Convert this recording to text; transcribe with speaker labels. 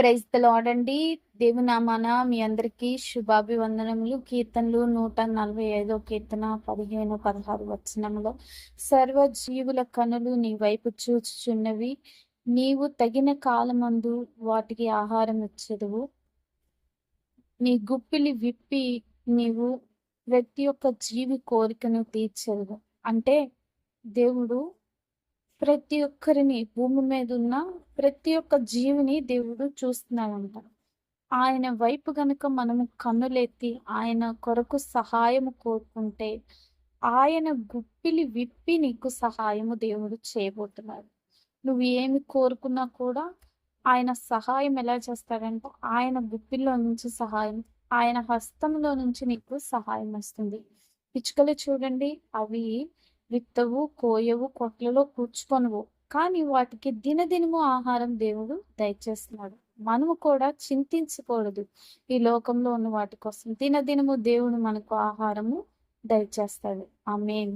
Speaker 1: Praise the lord అండి. దేవుని నామాన మీ అందరికీ శుభాభివందనములు. కీర్తనలు 145 కీర్తన 15, 16 వచనములో, సర్వజీవుల కనులు నీ వైపు చూచుచున్నవి, నీవు తగిన కాలమందు వాటికి ఆహారం ఇచ్చెదవు. నీ గుప్పిలి విప్పి నీవు ప్రతి ఒక్క జీవి కోరికను తీర్చెదవు. అంటే దేవుడు ప్రతి ఒక్కరిని, భూమి మీద ఉన్న ప్రతి ఒక్క జీవిని దేవుడు చూస్తున్నాడంట. ఆయన వైపు గనుక మనము కన్నులెత్తి ఆయన కొరకు సహాయము కోరుకుంటే, ఆయన గుప్పిలి విప్పి నీకు సహాయము దేవుడు చేయబోతున్నాడు. నువ్వు ఏమి కోరుకున్నా కూడా ఆయన సహాయం ఎలా చేస్తాడంటే, ఆయన గుప్పిల్లో నుంచి సహాయం, ఆయన హస్తంలో నుంచి నీకు సహాయం వస్తుంది. పిచ్చుకలు చూడండి, అవి విత్తవు, కోయవు, కొట్లలో కూర్చుకొనవు, కానీ వాటికి దినదినము ఆహారం దేవుడు దయచేస్తున్నాడు. మనము కూడా చింతించకూడదు ఈ లోకంలో ఉన్న వాటి కోసం. దినదినము దేవుడు మనకు ఆహారము దయచేస్తాడు. ఆమేన్.